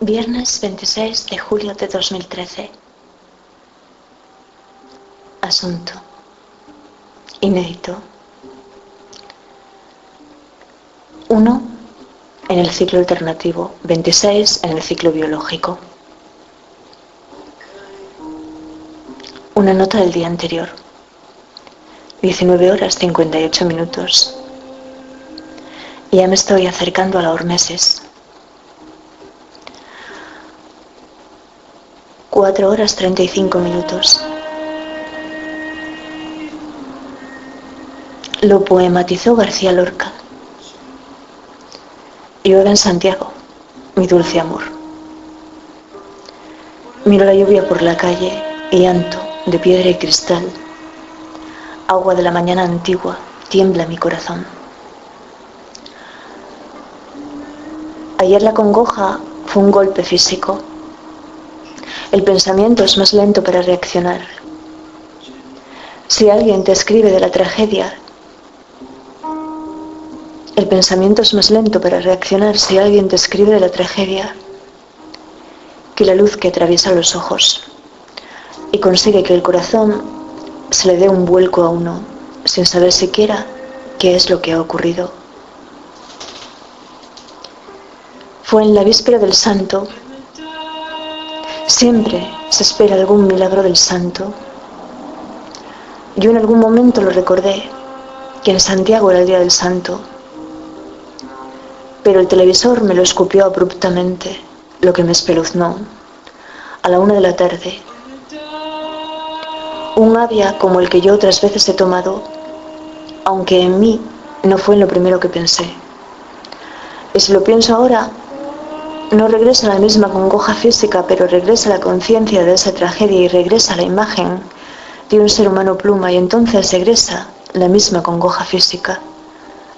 Viernes 26 de julio de 2013. Asunto. Inédito. 1 en el ciclo alternativo, 26 en el ciclo biológico. Una nota del día anterior. 19 horas 58 minutos. Ya me estoy acercando a la hormesis. 4 horas 35 minutos. Lo poematizó García Lorca. Llueve en Santiago, mi dulce amor. Miro la lluvia por la calle y llanto de piedra y cristal. Agua de la mañana antigua, tiembla mi corazón. Ayer la congoja fue un golpe físico. El pensamiento es más lento para reaccionar. Si alguien te escribe de la tragedia, el pensamiento es más lento para reaccionar si alguien te escribe de la tragedia que la luz que atraviesa los ojos y consigue que el corazón se le dé un vuelco a uno sin saber siquiera qué es lo que ha ocurrido. Fue en la víspera del santo. Siempre se espera algún milagro del santo. Yo en algún momento lo recordé, que en Santiago era el día del santo, pero el televisor me lo escupió abruptamente, lo que me espeluznó. A la 1 de la tarde. Un avia como el que yo otras veces he tomado, aunque en mí no fue en lo primero que pensé. Y si lo pienso ahora, no regresa la misma congoja física, pero regresa la conciencia de esa tragedia y regresa la imagen de un ser humano pluma, y entonces regresa la misma congoja física,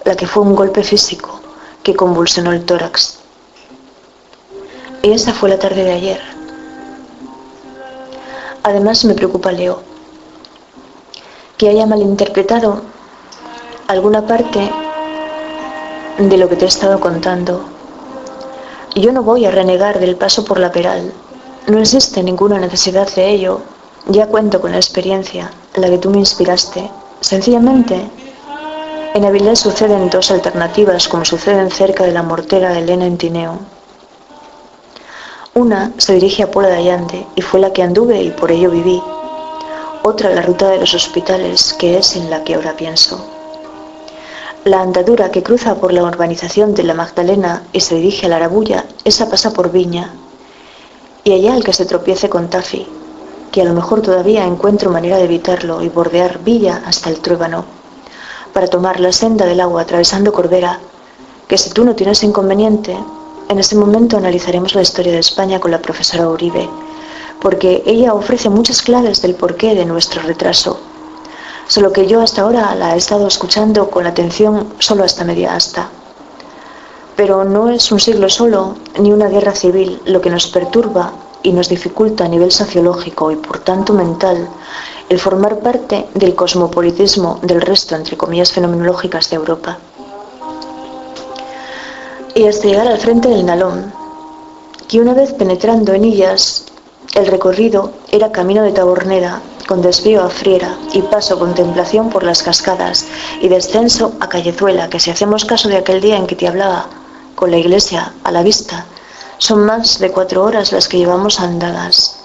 la que fue un golpe físico que convulsionó el tórax. Y esa fue la tarde de ayer. Además me preocupa Leo, que haya malinterpretado alguna parte de lo que te he estado contando. Yo no voy a renegar del paso por la Peral. No existe ninguna necesidad de ello. Ya cuento con la experiencia, la que tú me inspiraste. Sencillamente, en Avilés suceden dos alternativas, como suceden cerca de la mortera Elena en Tineo. Una se dirige a Pola de Allande y fue la que anduve y por ello viví. Otra la ruta de los hospitales, que es en la que ahora pienso. La andadura que cruza por la urbanización de la Magdalena y se dirige a la Arabulla, esa pasa por Viña. Y allá el que se tropiece con Tafi, que a lo mejor todavía encuentro manera de evitarlo y bordear Villa hasta el Truébano, para tomar la senda del agua atravesando Corbera, que si tú no tienes inconveniente, en ese momento analizaremos la historia de España con la profesora Uribe, porque ella ofrece muchas claves del porqué de nuestro retraso. Solo que yo hasta ahora la he estado escuchando con atención solo hasta media asta. Pero no es un siglo solo, ni una guerra civil, lo que nos perturba y nos dificulta a nivel sociológico y por tanto mental el formar parte del cosmopolitismo del resto, entre comillas, fenomenológicas de Europa. Y hasta llegar al frente del Nalón, que una vez penetrando en ellas, el recorrido era camino de Tabornera, con desvío a Friera y paso contemplación por las cascadas y descenso a Callezuela, que si hacemos caso de aquel día en que te hablaba, con la iglesia a la vista, son más de 4 horas las que llevamos andadas.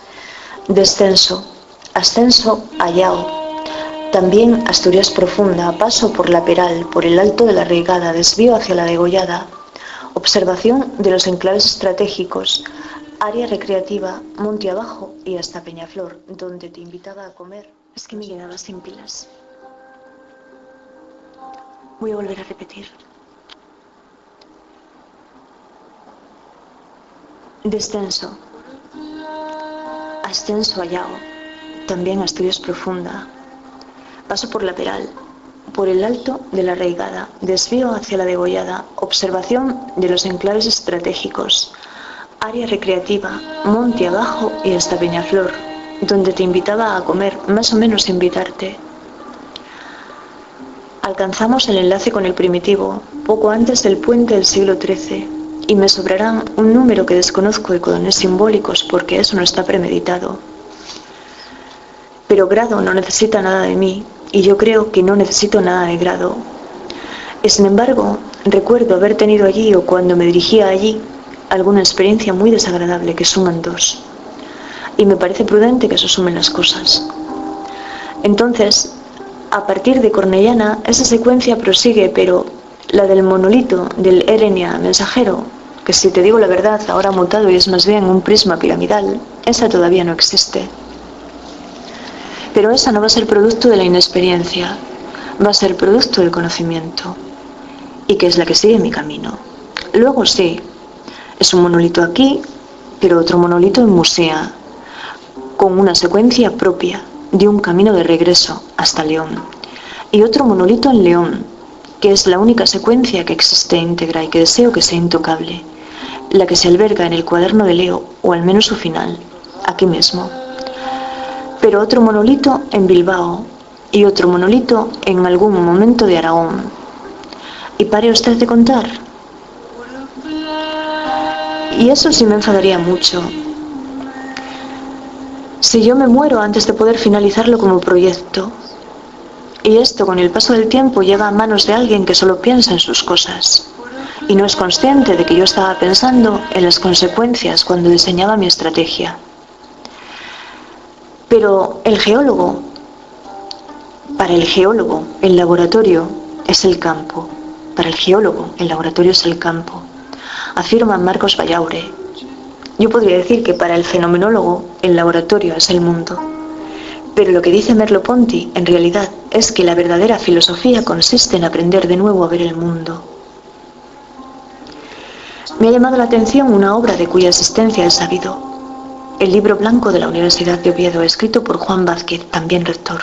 Descenso, ascenso a Yao, también Asturias profunda, paso por la Peral, por el Alto de la Reigada, desvío hacia la Degollada, observación de los enclaves estratégicos, área recreativa, monte abajo y hasta Peñaflor, donde te invitaba a comer. Es que me quedaba sin pilas. Voy a volver a repetir. Descenso. Ascenso a Yao, también Asturias profunda. Paso por la Peral, por el Alto de la Reigada, desvío hacia la Degollada, observación de los enclaves estratégicos, área recreativa, monte abajo y hasta Peñaflor, donde te invitaba a comer, más o menos invitarte. Alcanzamos el enlace con el primitivo, poco antes del puente del siglo XIII, y me sobrarán un número que desconozco de codones simbólicos porque eso no está premeditado. Pero Grado no necesita nada de mí y yo creo que no necesito nada de Grado. Y sin embargo, recuerdo haber tenido allí o cuando me dirigía allí alguna experiencia muy desagradable que suman 2. Y me parece prudente que se sumen las cosas. Entonces, a partir de Cornellana, esa secuencia prosigue, pero la del monolito del Erenia mensajero, que si te digo la verdad ahora ha mutado y es más bien un prisma piramidal, esa todavía no existe. Pero esa no va a ser producto de la inexperiencia, va a ser producto del conocimiento, y que es la que sigue mi camino. Luego sí, es un monolito aquí, pero otro monolito en Musea, con una secuencia propia de un camino de regreso hasta León, y otro monolito en León, que es la única secuencia que existe íntegra y que deseo que sea intocable, la que se alberga en el cuaderno de Leo, o al menos su final, aquí mismo. Pero otro monolito en Bilbao, y otro monolito en algún momento de Aragón. Y pare usted de contar. Y eso sí me enfadaría mucho. Si yo me muero antes de poder finalizarlo como proyecto, y esto con el paso del tiempo llega a manos de alguien que solo piensa en sus cosas, y no es consciente de que yo estaba pensando en las consecuencias cuando diseñaba mi estrategia. Pero el geólogo, para el geólogo, el laboratorio es el campo. Para el geólogo, el laboratorio es el campo. Afirma Marcos Vallaure. Yo podría decir que para el fenomenólogo, el laboratorio es el mundo. Pero lo que dice Merleau-Ponty, en realidad, es que la verdadera filosofía consiste en aprender de nuevo a ver el mundo. Me ha llamado la atención una obra de cuya existencia he sabido. El libro blanco de la Universidad de Oviedo, escrito por Juan Vázquez, también rector.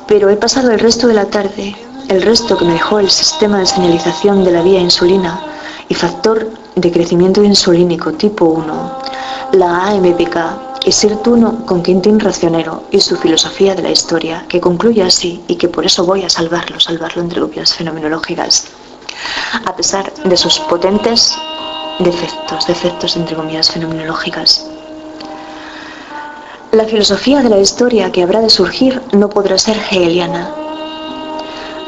Pero he pasado el resto de la tarde, el resto que me dejó el sistema de señalización de la vía insulina y factor de crecimiento insulínico tipo 1, la AMPK, y SIRT1 con Quintín Racionero y su filosofía de la historia, que concluye así y que por eso voy a salvarlo entre copias fenomenológicas, a pesar de sus potentes defectos entre comillas fenomenológicas. La filosofía de la historia que habrá de surgir no podrá ser hegeliana.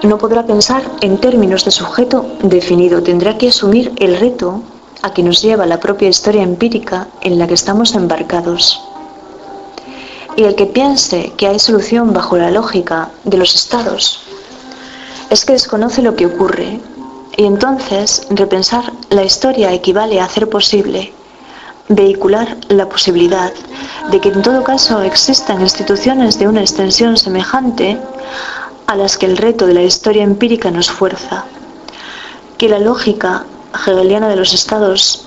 No podrá pensar en términos de sujeto definido, tendrá que asumir el reto a que nos lleva la propia historia empírica en la que estamos embarcados. Y el que piense que hay solución bajo la lógica de los estados es que desconoce lo que ocurre, y entonces repensar la historia equivale a hacer posible, vehicular la posibilidad de que en todo caso existan instituciones de una extensión semejante a las que el reto de la historia empírica nos fuerza, que la lógica hegeliana de los estados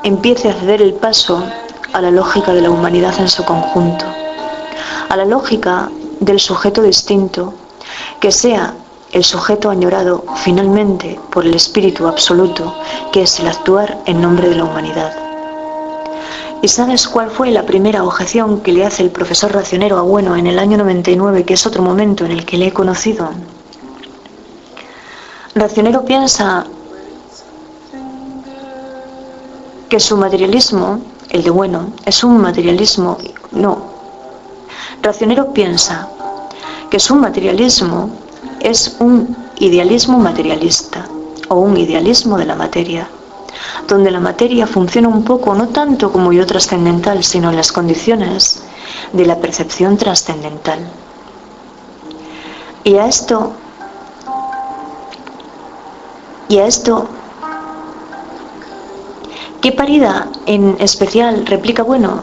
empiece a ceder el paso a la lógica de la humanidad en su conjunto, a la lógica del sujeto distinto, que sea el sujeto añorado finalmente por el espíritu absoluto, que es el actuar en nombre de la humanidad. ¿Y sabes cuál fue la primera objeción que le hace el profesor Racionero a Bueno en el año 99, que es otro momento en el que le he conocido? Racionero piensa que su materialismo, el de Bueno, es un materialismo... No. Racionero piensa que su materialismo es un idealismo materialista, o un idealismo de la materia, donde la materia funciona un poco, no tanto como yo trascendental, sino en las condiciones de la percepción trascendental. Y a esto, ¿qué parida en especial replica Bueno?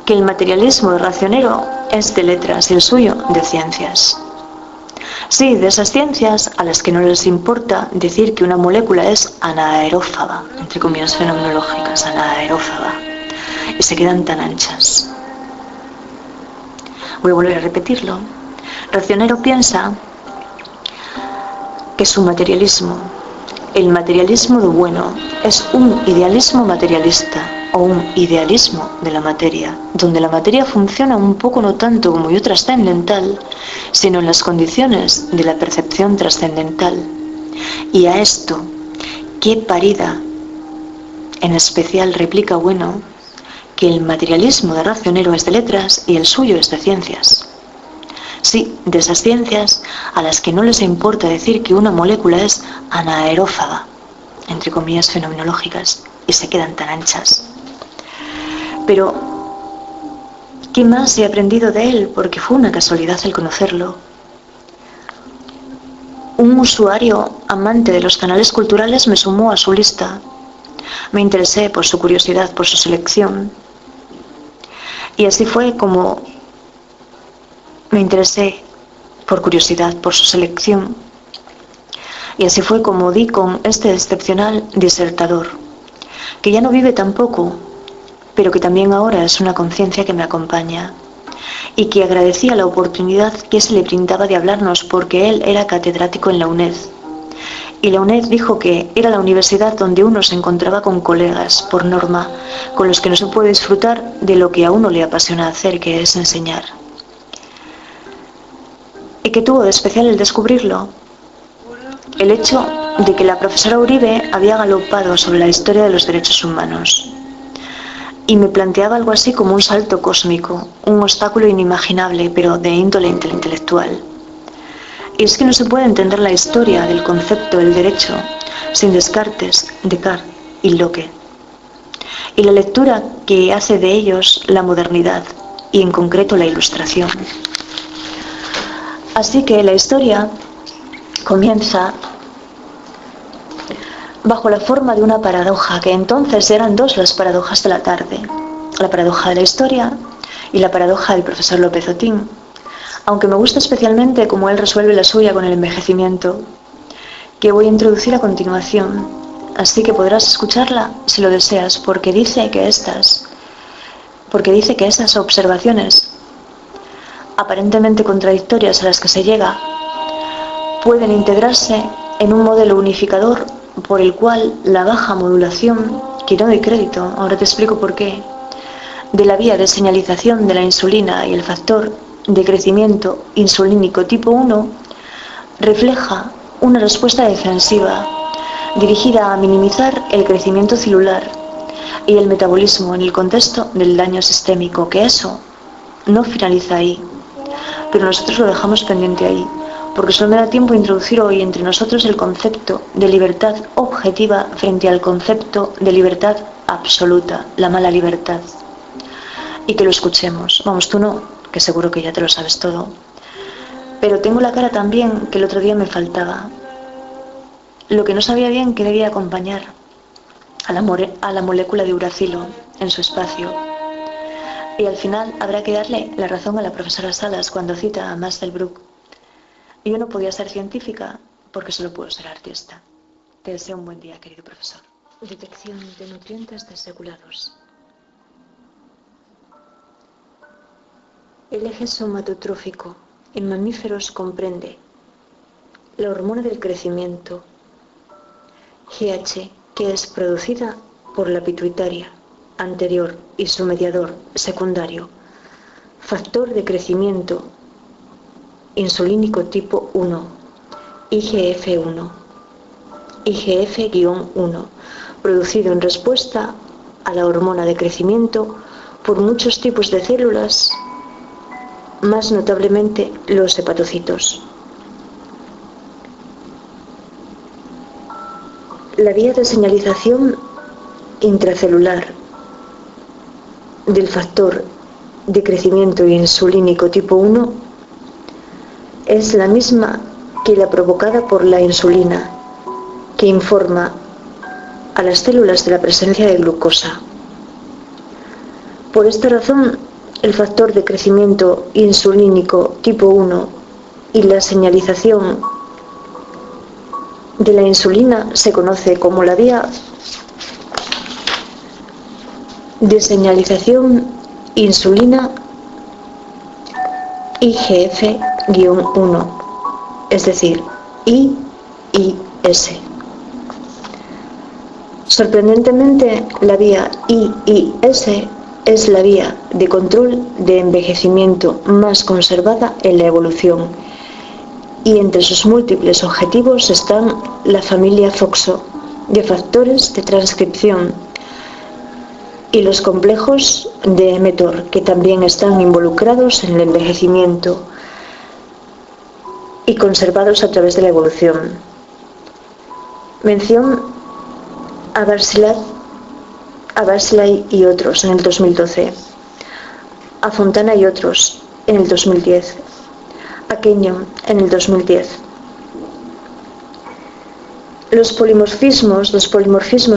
Que el materialismo de Racionero es de letras y el suyo de ciencias. Sí, de esas ciencias a las que no les importa decir que una molécula es anaerófaga, entre comillas fenomenológicas, anaerófaga, y se quedan tan anchas. Voy a volver a repetirlo. Racionero piensa que su materialismo, el materialismo de Bueno, es un idealismo materialista, o un idealismo de la materia, donde la materia funciona un poco no tanto como yo trascendental, sino en las condiciones de la percepción trascendental. Y a esto, qué parida, en especial replica Bueno, que el materialismo de Racionero es de letras y el suyo es de ciencias. Sí, de esas ciencias a las que no les importa decir que una molécula es anaerófaga, entre comillas fenomenológicas, y se quedan tan anchas. Pero, ¿qué más he aprendido de él? Porque fue una casualidad el conocerlo. Un usuario amante de los canales culturales me sumó a su lista. Me interesé por su curiosidad, por su selección. Y así fue como me interesé por curiosidad, por su selección. Y así fue como di con este excepcional disertador, que ya no vive tampoco, pero que también ahora es una conciencia que me acompaña, y que agradecía la oportunidad que se le brindaba de hablarnos porque él era catedrático en la UNED. Y la UNED dijo que era la universidad donde uno se encontraba con colegas, por norma, con los que no se puede disfrutar de lo que a uno le apasiona hacer, que es enseñar. ¿Y qué tuvo de especial el descubrirlo? El hecho de que la profesora Uribe había galopado sobre la historia de los derechos humanos. Y me planteaba algo así como un salto cósmico, un obstáculo inimaginable, pero de índole intelectual. Y es que no se puede entender la historia del concepto del derecho sin Descartes, Descartes y Locke. Y la lectura que hace de ellos la modernidad, y en concreto la Ilustración. Así que la historia comienza bajo la forma de una paradoja, que entonces eran dos las paradojas de la tarde: la paradoja de la historia y la paradoja del profesor López Otín, aunque me gusta especialmente cómo él resuelve la suya con el envejecimiento, que voy a introducir a continuación, así que podrás escucharla si lo deseas, porque dice que estas observaciones aparentemente contradictorias a las que se llega pueden integrarse en un modelo unificador por el cual la baja modulación, que no doy crédito, ahora te explico por qué, de la vía de señalización de la insulina y el factor de crecimiento insulínico tipo 1 refleja una respuesta defensiva dirigida a minimizar el crecimiento celular y el metabolismo en el contexto del daño sistémico, que eso no finaliza ahí, pero nosotros lo dejamos pendiente ahí, porque solo me da tiempo a introducir hoy entre nosotros el concepto de libertad objetiva frente al concepto de libertad absoluta, la mala libertad. Y que lo escuchemos. Vamos, tú no, que seguro que ya te lo sabes todo. Pero tengo la cara también que el otro día me faltaba. Lo que no sabía bien que debía acompañar a la molécula de uracilo en su espacio. Y al final habrá que darle la razón a la profesora Salas cuando cita a Mandelbrot. Y yo no podía ser científica porque solo puedo ser artista. Te deseo un buen día, querido profesor. Detección de nutrientes desregulados. El eje somatotrófico en mamíferos comprende la hormona del crecimiento, GH, que es producida por la pituitaria anterior y su mediador secundario, factor de crecimiento insulínico tipo 1, IGF-1, IGF-1, producido en respuesta a la hormona de crecimiento por muchos tipos de células, más notablemente los hepatocitos. La vía de señalización intracelular del factor de crecimiento insulínico tipo 1 es la misma que la provocada por la insulina, que informa a las células de la presencia de glucosa. Por esta razón, el factor de crecimiento insulínico tipo 1 y la señalización de la insulina se conoce como la vía de señalización insulina IGF-1, es decir, IIS. Sorprendentemente, la vía IIS es la vía de control de envejecimiento más conservada en la evolución, y entre sus múltiples objetivos están la familia FOXO, de factores de transcripción y los complejos de mTOR, que también están involucrados en el envejecimiento y conservados a través de la evolución. Mención a Barzilai y otros en el 2012, a Fontana y otros en el 2010, a Kenyon en el 2010. Los polimorfismos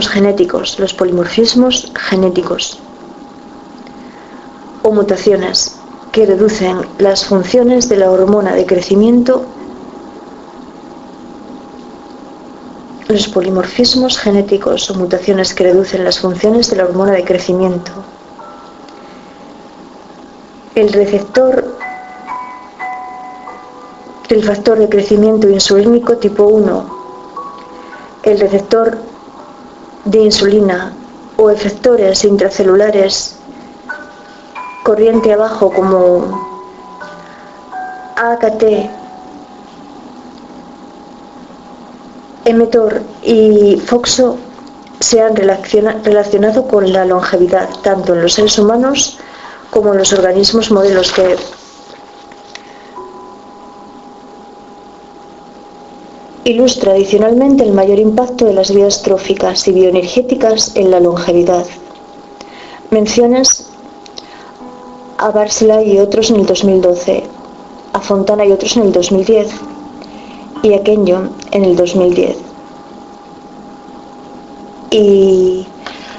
genéticos o mutaciones que reducen las funciones de la hormona de crecimiento. Los polimorfismos genéticos o mutaciones que reducen las funciones de la hormona de crecimiento. El receptor del factor de crecimiento insulínico tipo 1, el receptor de insulina o efectores intracelulares corriente abajo como AKT, mTOR y FOXO se han relacionado con la longevidad tanto en los seres humanos como en los organismos modelos, que ilustra adicionalmente el mayor impacto de las vías tróficas y bioenergéticas en la longevidad. Menciones a Barzilai y otros en el 2012, a Fontana y otros en el 2010 y a Kenyon en el 2010. Y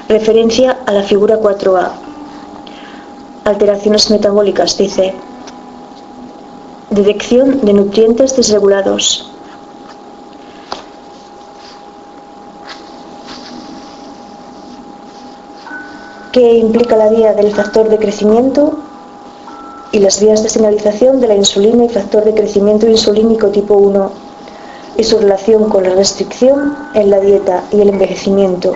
referencia a la figura 4A. Alteraciones metabólicas, dice. Detección de nutrientes desregulados. ¿Qué implica la vía del factor de crecimiento y las vías de señalización de la insulina y factor de crecimiento insulínico tipo 1 y su relación con la restricción en la dieta y el envejecimiento?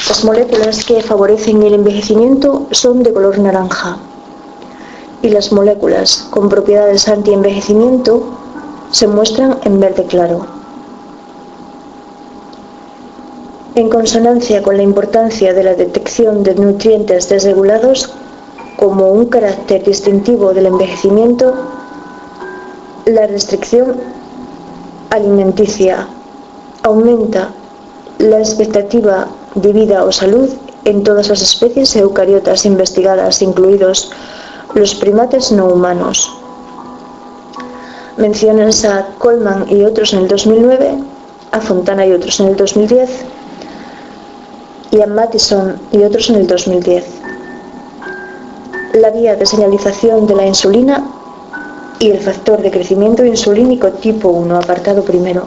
Las moléculas que favorecen el envejecimiento son de color naranja y las moléculas con propiedades anti-envejecimiento se muestran en verde claro. En consonancia con la importancia de la detección de nutrientes desregulados como un carácter distintivo del envejecimiento, la restricción alimenticia aumenta la expectativa de vida o salud en todas las especies eucariotas investigadas, incluidos los primates no humanos. Menciones a Coleman y otros en el 2009, a Fontana y otros en el 2010, y a Mattison y otros en el 2010. La vía de señalización de la insulina y el factor de crecimiento insulínico tipo 1, apartado primero.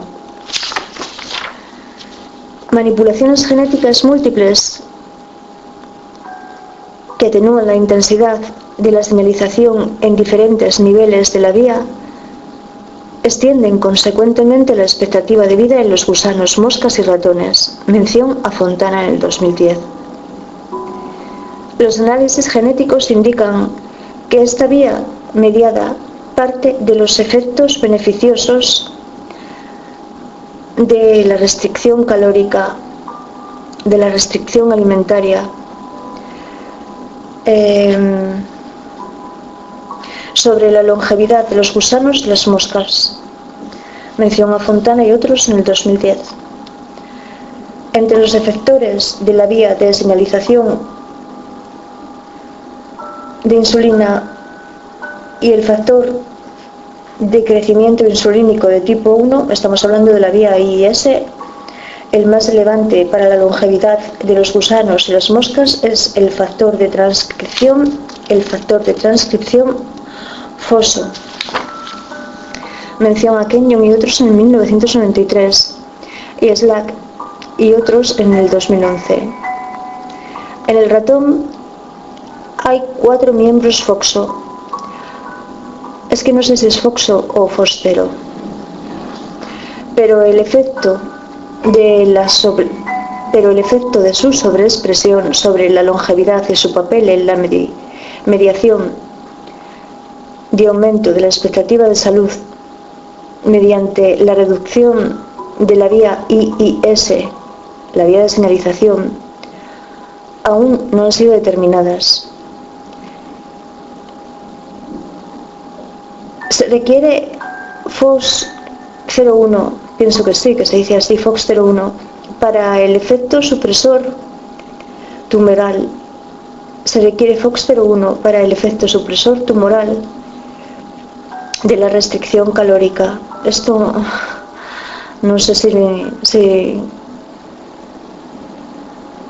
Manipulaciones genéticas múltiples que atenúan la intensidad de la señalización en diferentes niveles de la vía extienden consecuentemente la expectativa de vida en los gusanos, moscas y ratones. Mención a Fontana en el 2010. Los análisis genéticos indican que esta vía mediada parte de los efectos beneficiosos de la restricción calórica, de la restricción alimentaria, sobre la longevidad de los gusanos y las moscas. Mención a Fontana y otros en el 2010. Entre los efectores de la vía de señalización de insulina y el factor de crecimiento insulínico de tipo 1, estamos hablando de la vía IIS, el más relevante para la longevidad de los gusanos y las moscas es el factor de transcripción FOSO. Mención a Kenyon y otros en 1993 y Slack y otros en el 2011. En el ratón hay 4 miembros FOXO. Es que no sé si es FOXO o fosfero, pero el efecto de su sobreexpresión sobre la longevidad y su papel en la mediación de aumento de la expectativa de salud mediante la reducción de la vía IIS la vía de señalización, aún no han sido determinadas. ¿Se requiere FOX01? Pienso que sí, que se dice así, FOX01, para el efecto supresor tumoral. Se requiere FOX01 para el efecto supresor tumoral de la restricción calórica. Esto no sé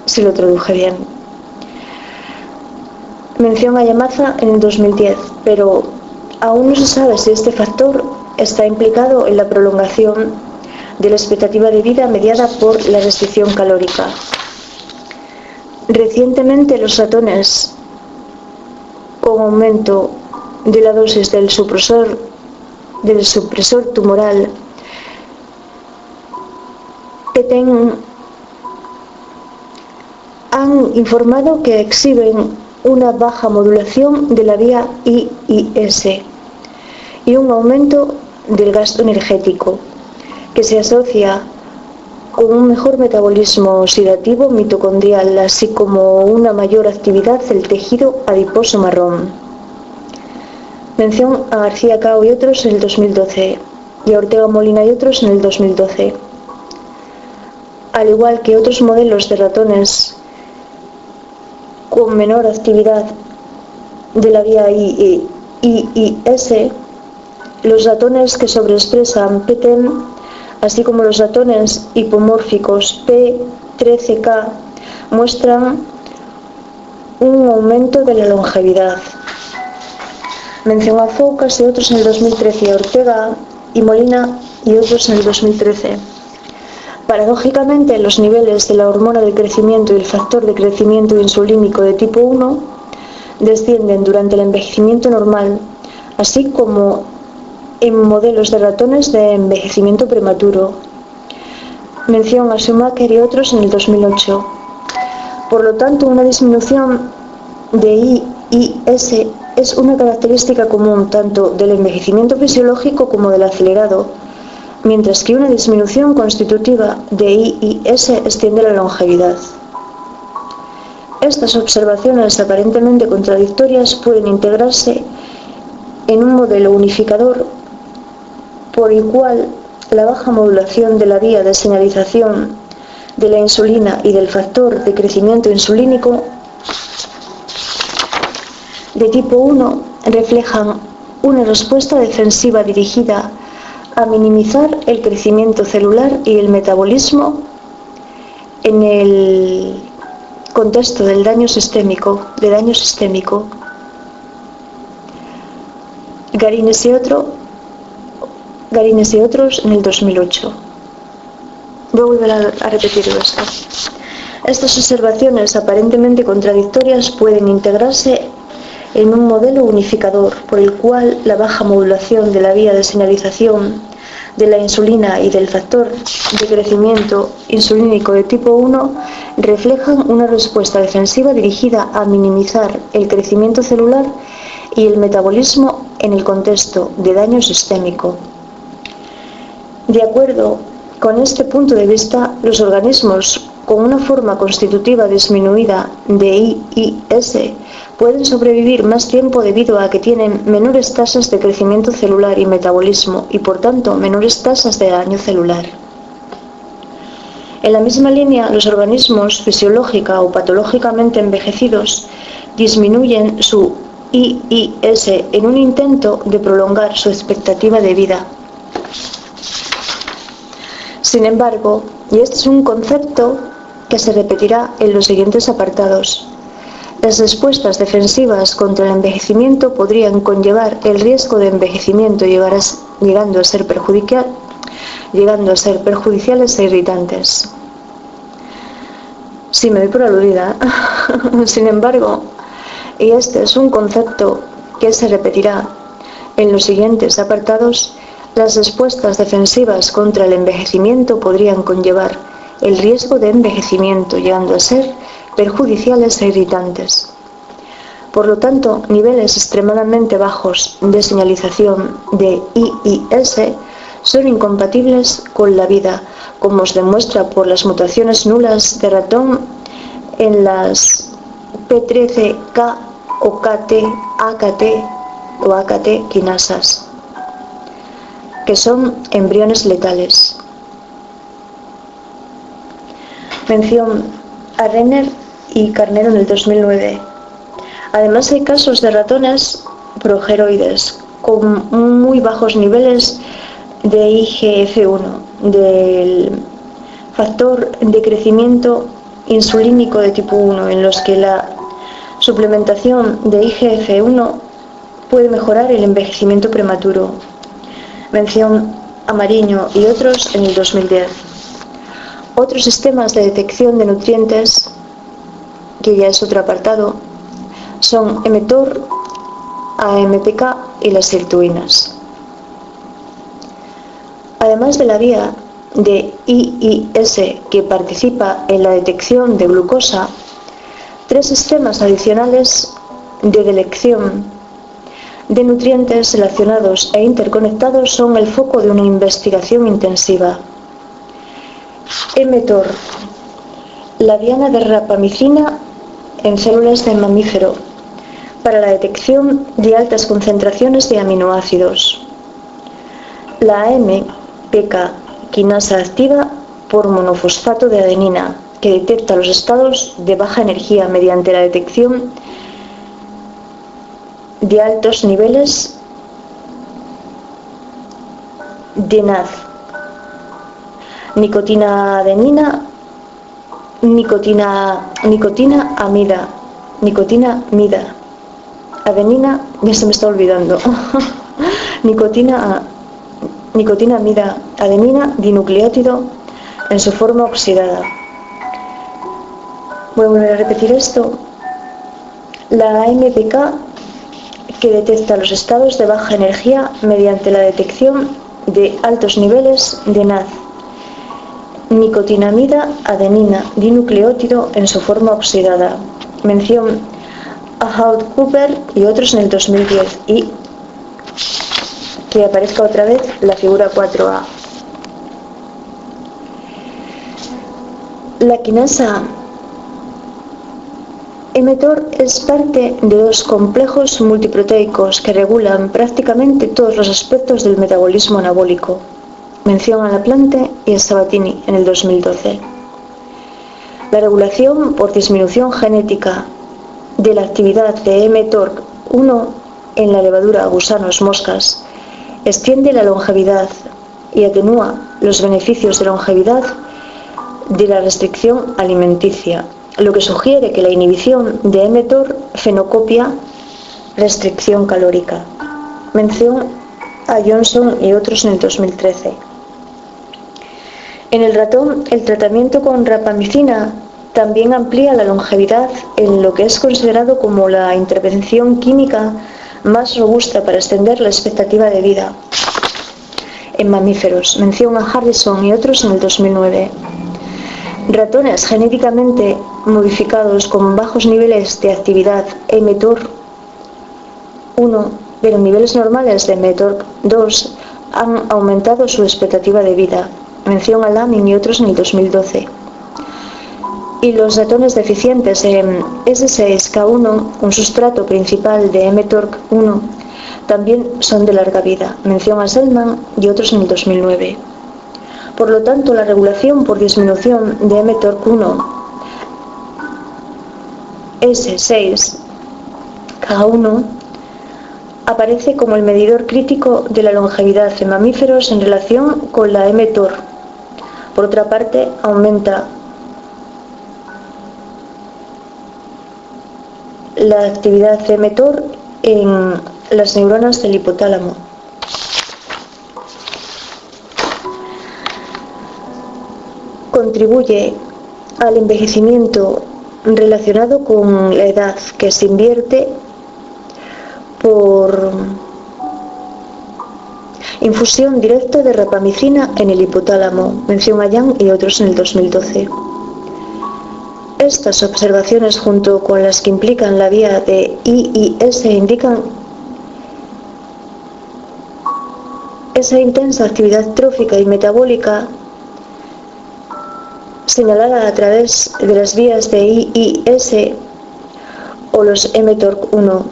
si lo traduje bien. Mención a Yamaza en el 2010, pero aún no se sabe si este factor está implicado en la prolongación de la expectativa de vida mediada por la restricción calórica. Recientemente los ratones con aumento de la dosis del supresor tumoral han informado que exhiben una baja modulación de la vía IIS y un aumento del gasto energético, que se asocia con un mejor metabolismo oxidativo mitocondrial, así como una mayor actividad del tejido adiposo marrón. Mención a García Cao y otros en el 2012 y a Ortega Molina y otros en el 2012. Al igual que otros modelos de ratones con menor actividad de la vía IIS, los ratones que sobreexpresan PTEN, así como los ratones hipomórficos P13K, muestran un aumento de la longevidad. Mencionó a Foucault y otros en el 2013, y a Ortega y Molina y otros en el 2013. Paradójicamente, los niveles de la hormona del crecimiento y el factor de crecimiento insulínico de tipo 1 descienden durante el envejecimiento normal, así como en modelos de ratones de envejecimiento prematuro. Mención a Schumacher y otros en el 2008. Por lo tanto, una disminución de IIS es una característica común tanto del envejecimiento fisiológico como del acelerado, mientras que una disminución constitutiva de IIS extiende la longevidad. Estas observaciones aparentemente contradictorias pueden integrarse en un modelo unificador por el cual la baja modulación de la vía de señalización de la insulina y del factor de crecimiento insulínico de tipo 1 reflejan una respuesta defensiva dirigida a minimizar el crecimiento celular y el metabolismo en el contexto del daño sistémico. Garines y otros en el 2008. Voy a volver a repetir esto. Estas observaciones aparentemente contradictorias pueden integrarse en un modelo unificador por el cual la baja modulación de la vía de señalización de la insulina y del factor de crecimiento insulínico de tipo 1 reflejan una respuesta defensiva dirigida a minimizar el crecimiento celular y el metabolismo en el contexto de daño sistémico. De acuerdo con este punto de vista, los organismos con una forma constitutiva disminuida de IIS pueden sobrevivir más tiempo debido a que tienen menores tasas de crecimiento celular y metabolismo y, por tanto, menores tasas de daño celular. En la misma línea, los organismos fisiológica o patológicamente envejecidos disminuyen su IIS en un intento de prolongar su expectativa de vida. Sin embargo, y este es un concepto que se repetirá en los siguientes apartados, las respuestas defensivas contra el envejecimiento podrían conllevar el riesgo de envejecimiento llegando a ser perjudiciales e irritantes. Sí, me doy por aludida. Sin embargo, y este es un concepto que se repetirá en los siguientes apartados, las respuestas defensivas contra el envejecimiento podrían conllevar el riesgo de envejecimiento, llegando a ser perjudiciales e irritantes. Por lo tanto, niveles extremadamente bajos de señalización de IIS son incompatibles con la vida, como se demuestra por las mutaciones nulas de ratón en las P13K o KT, AKT o AKT quinasas, que son embriones letales. Mención a Renner y Carnero en el 2009. Además hay casos de ratones progeroides con muy bajos niveles de IGF-1, del factor de crecimiento insulínico de tipo 1, en los que la suplementación de IGF-1 puede mejorar el envejecimiento prematuro. Mención a Mariño y otros en el 2010. Otros sistemas de detección de nutrientes, que ya es otro apartado, son mTOR, AMPK y las sirtuinas. Además de la vía de IIS que participa en la detección de glucosa, 3 sistemas adicionales de detección de nutrientes relacionados e interconectados son el foco de una investigación intensiva. mTOR, la diana de rapamicina en células de mamífero, para la detección de altas concentraciones de aminoácidos. La AMPK, quinasa activa por monofosfato de adenina, que detecta los estados de baja energía mediante la detección de altos niveles de NAD, nicotina adenina, nicotina mida, adenina, ya se me está olvidando, nicotina mida, adenina, dinucleótido en su forma oxidada. Voy a volver a repetir esto. La AMPK, que detecta los estados de baja energía mediante la detección de altos niveles de NAD, nicotinamida, adenina, dinucleótido en su forma oxidada. Mención a Howard Cooper y otros en el 2010, y que aparezca otra vez la figura 4A. La quinasa mTOR es parte de 2 complejos multiproteicos que regulan prácticamente todos los aspectos del metabolismo anabólico. Mención a Laplante y a Sabatini en el 2012. La regulación por disminución genética de la actividad de mTOR1 en la levadura, gusanos, moscas, extiende la longevidad y atenúa los beneficios de longevidad de la restricción alimenticia, lo que sugiere que la inhibición de mTOR fenocopia restricción calórica. Mención a Johnson y otros en el 2013. En el ratón, el tratamiento con rapamicina también amplía la longevidad en lo que es considerado como la intervención química más robusta para extender la expectativa de vida en mamíferos. Mención a Harrison y otros en el 2009. Ratones genéticamente modificados con bajos niveles de actividad mTOR1, pero niveles normales de mTOR2 han aumentado su expectativa de vida. Mención a Lamin y otros en el 2012. Y los ratones deficientes en S6K1, un sustrato principal de mTOR1, también son de larga vida. Mención a Selman y otros en el 2009. Por lo tanto, la regulación por disminución de mTOR1 S6K1 aparece como el medidor crítico de la longevidad en mamíferos en relación con la mTOR. Por otra parte, aumenta la actividad de mTOR en las neuronas del hipotálamo. Contribuye al envejecimiento relacionado con la edad, que se invierte por infusión directa de rapamicina en el hipotálamo. Mención a Yang y otros en el 2012. Estas observaciones, junto con las que implican la vía de IIS, indican esa intensa actividad trófica y metabólica señalada a través de las vías de IIS o los mTORC1,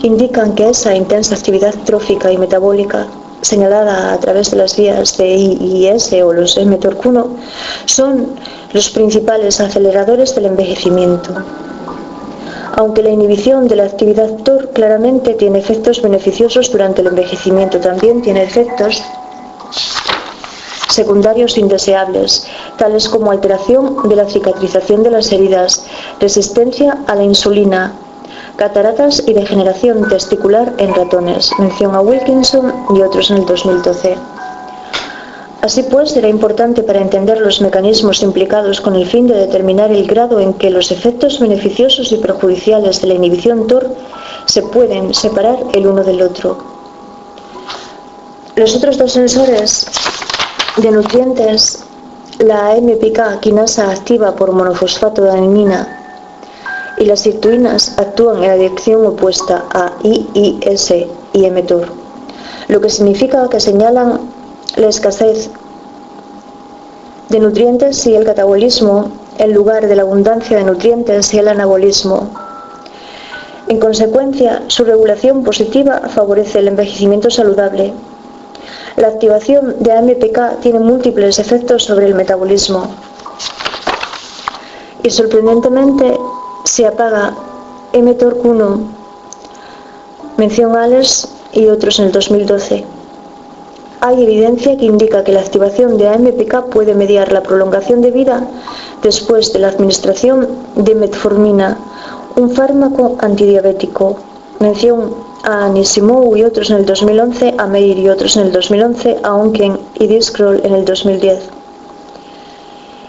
indican que esa intensa actividad trófica y metabólica señalada a través de las vías de IIS o los mTORC1 son los principales aceleradores del envejecimiento. Aunque la inhibición de la actividad TOR claramente tiene efectos beneficiosos durante el envejecimiento, también tiene efectos secundarios indeseables, tales como alteración de la cicatrización de las heridas, resistencia a la insulina, cataratas y degeneración testicular en ratones. Mención a Wilkinson y otros en el 2012. Así pues, será importante para entender los mecanismos implicados con el fin de determinar el grado en que los efectos beneficiosos y perjudiciales de la inhibición TOR se pueden separar el uno del otro. Los otros dos sensores de nutrientes, la AMPK quinasa activa por monofosfato de adenina y las sirtuinas actúan en la dirección opuesta a IIS y mTOR, lo que significa que señalan la escasez de nutrientes y el catabolismo en lugar de la abundancia de nutrientes y el anabolismo. En consecuencia, su regulación positiva favorece el envejecimiento saludable. La activación de AMPK tiene múltiples efectos sobre el metabolismo y sorprendentemente se apaga mTORC1, mención a Ales y otros en el 2012. Hay evidencia que indica que la activación de AMPK puede mediar la prolongación de vida después de la administración de metformina, un fármaco antidiabético. Mención a Anisimou y otros en el 2011, a Meir y otros en el 2011, a Onken y Discroll en el 2010.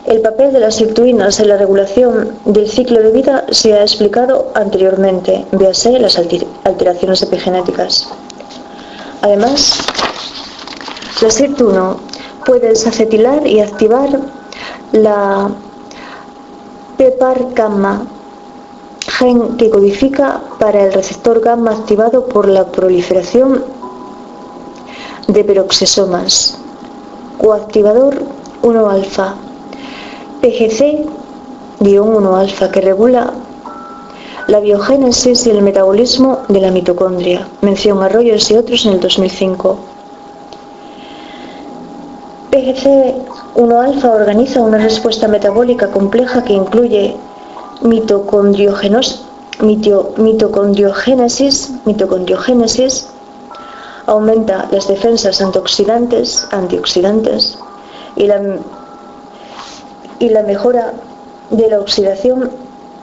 El papel de las sirtuinas en la regulación del ciclo de vida se ha explicado anteriormente, véase las alteraciones epigenéticas. Además, la SIRT1 puede desacetilar y activar la PPAR-gamma, gen que codifica para el receptor gamma activado por la proliferación de peroxisomas, coactivador 1-alfa, PGC-1-alfa, que regula la biogénesis y el metabolismo de la mitocondria. Mención a Rogers y otros en el 2005. PGC-1-alfa organiza una respuesta metabólica compleja que incluye mitocondriogénesis, aumenta las defensas antioxidantes y la mejora de la oxidación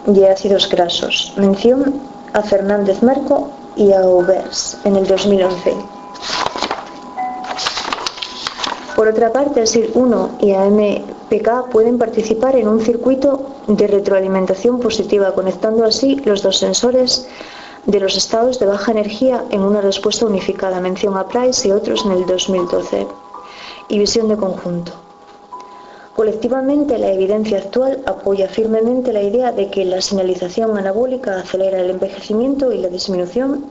de ácidos grasos. Mención a Fernández Marco y a Auvers en el 2011. Por otra parte, SIR1 y AMPK pueden participar en un circuito de retroalimentación positiva, conectando así los dos sensores de los estados de baja energía en una respuesta unificada. Mención a Price y otros en el 2012. Y visión de conjunto. Colectivamente, la evidencia actual apoya firmemente la idea de que la señalización anabólica acelera el envejecimiento y la disminución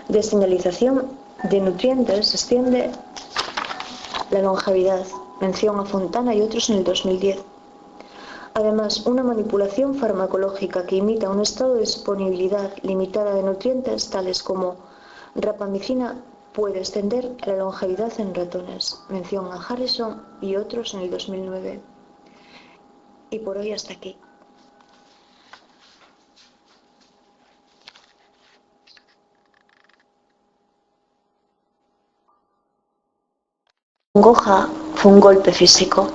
de señalización de nutrientes extiende la longevidad. Mención a Fontana y otros en el 2010. Además, una manipulación farmacológica que imita un estado de disponibilidad limitada de nutrientes, tales como rapamicina, puede extender la longevidad en ratones. Mención a Harrison y otros en el 2009. Y por hoy hasta aquí. Congoja fue un golpe físico.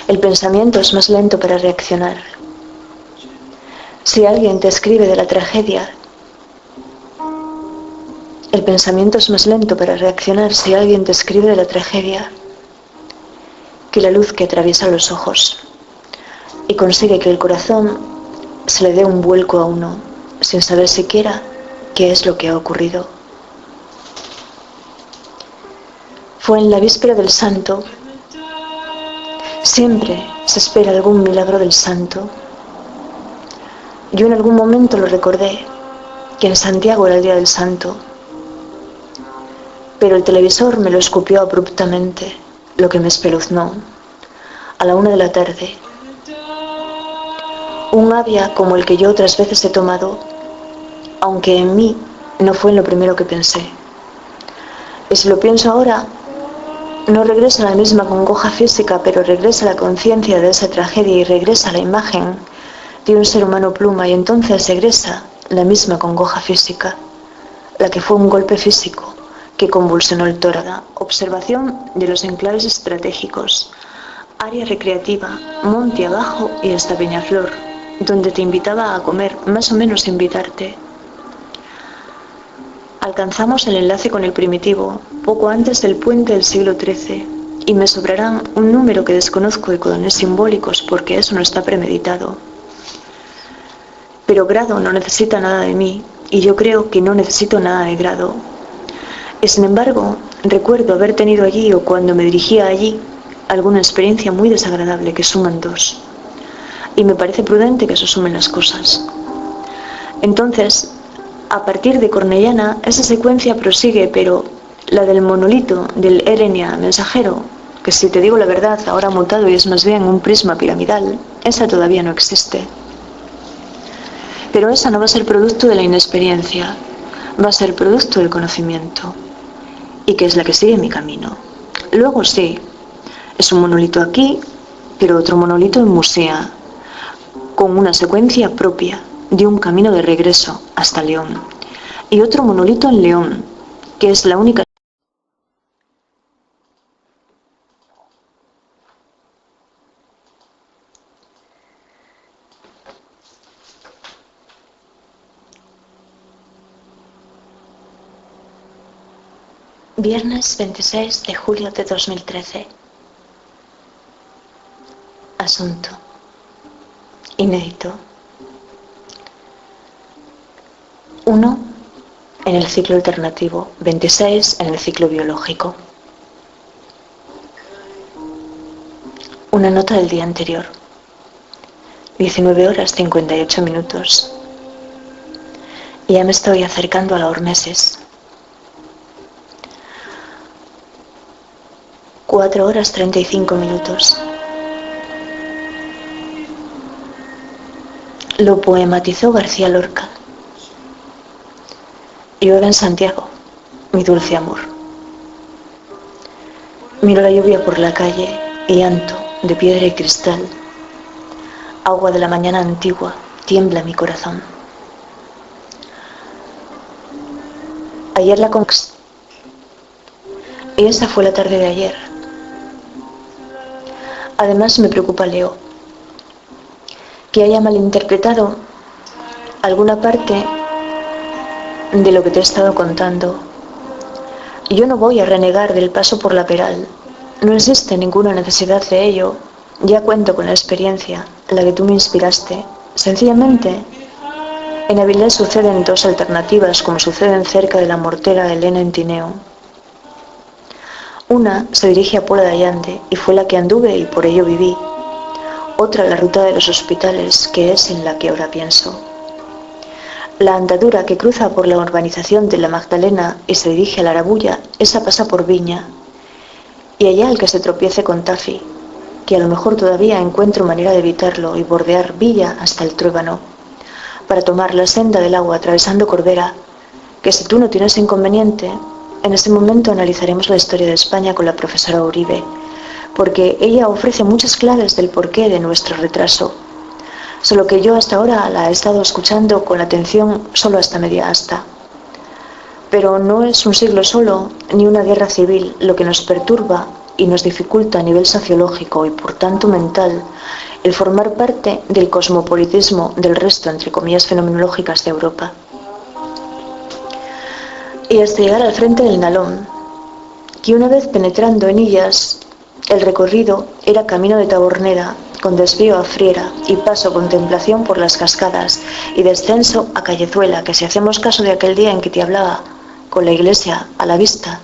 El pensamiento es más lento para reaccionar. Si alguien te escribe de la tragedia, el pensamiento es más lento para reaccionar si alguien te escribe de la tragedia que la luz que atraviesa los ojos y consigue que el corazón se le dé un vuelco a uno sin saber siquiera qué es lo que ha ocurrido. Fue en la víspera del santo. Siempre se espera algún milagro del santo. Yo en algún momento lo recordé, que en Santiago era el día del santo. Pero el televisor me lo escupió abruptamente, lo que me espeluznó. a la 1 de la tarde. Un Avia como el que yo otras veces he tomado, aunque en mí no fue en lo primero que pensé. Y si lo pienso ahora, no regresa la misma congoja física, pero regresa la conciencia de esa tragedia y regresa la imagen de un ser humano pluma, y entonces regresa la misma congoja física, la que fue un golpe físico que convulsionó el tórax. Observación de los enclaves estratégicos, área recreativa, monte abajo y hasta Peñaflor, donde te invitaba a comer, más o menos invitarte. Alcanzamos el enlace con el primitivo, poco antes del puente del siglo XIII, y me sobrarán un número que desconozco de codones simbólicos porque eso no está premeditado. Pero Grado no necesita nada de mí, y yo creo que no necesito nada de Grado. Y sin embargo, recuerdo haber tenido allí, o cuando me dirigía allí, alguna experiencia muy desagradable que suman dos. Y me parece prudente que se sumen las cosas. Entonces, a partir de Cornellana, esa secuencia prosigue, pero la del monolito del Erenia mensajero, que si te digo la verdad ahora ha mutado y es más bien un prisma piramidal, esa todavía no existe. Pero esa no va a ser producto de la inexperiencia, va a ser producto del conocimiento, y que es la que sigue mi camino. Luego sí, es un monolito aquí, pero otro monolito en Musea, con una secuencia propia de un camino de regreso hasta León, y otro monolito en León, que es la única. Viernes 26 de julio de 2013. Asunto inédito. 1 en el ciclo alternativo, 26 en el ciclo biológico. Una nota del día anterior. 19 horas 58 minutos. Ya me estoy acercando a la hormesis. 4 horas 35 minutos. Lo poematizó García Lorca. Llueve en Santiago, mi dulce amor. Miro la lluvia por la calle, llanto de piedra y cristal. Agua de la mañana antigua, tiembla mi corazón. Ayer la conquisté. Y esa fue la tarde de ayer. Además me preocupa Leo, que haya malinterpretado alguna parte de lo que te he estado contando. Yo no voy a renegar del paso por la Peral, no existe ninguna necesidad de ello, ya cuento con la experiencia, la que tú me inspiraste. Sencillamente, en Avilés suceden dos alternativas como suceden cerca de la mortera Elena en Tineo. Una se dirige a Pola de Allande y fue la que anduve y por ello viví. Otra la ruta de los hospitales, que es en la que ahora pienso. La andadura que cruza por la urbanización de la Magdalena y se dirige a la Arabulla, esa pasa por Viña. Y allá el que se tropiece con Tafi, que a lo mejor todavía encuentro manera de evitarlo y bordear Villa hasta el Truébano, para tomar la senda del agua atravesando Corbera, que si tú no tienes inconveniente, en ese momento analizaremos la historia de España con la profesora Uribe, porque ella ofrece muchas claves del porqué de nuestro retraso. Solo que yo hasta ahora la he estado escuchando con atención solo hasta media asta. Pero no es un siglo solo, ni una guerra civil, lo que nos perturba y nos dificulta a nivel sociológico y por tanto mental el formar parte del cosmopolitismo del resto, entre comillas, fenomenológicas de Europa. Y hasta llegar al frente del Nalón, que una vez penetrando en ellas, el recorrido era camino de Tabornera, con desvío a Friera y paso contemplación por las cascadas y descenso a Callezuela, que si hacemos caso de aquel día en que te hablaba, con la iglesia a la vista,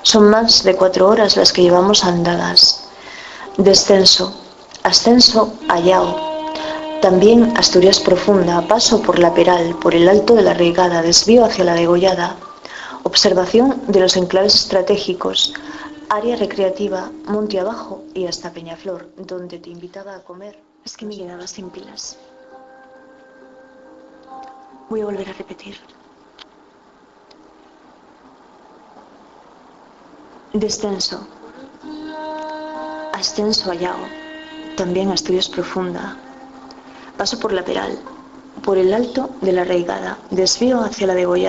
son más de 4 horas las que llevamos andadas. Descenso, ascenso a Yao, también Asturias profunda, paso por la Peral, por el Alto de la Reigada, desvío hacia la Degollada, observación de los enclaves estratégicos, Área recreativa, monte abajo y hasta Peñaflor, donde te invitaba a comer. Es que me quedaba sin pilas. Voy a volver a repetir. Descenso. Ascenso a Yago. También a Estudios Profunda. Paso por Lateral. Por el alto de la Arraigada. Desvío hacia la Degollada.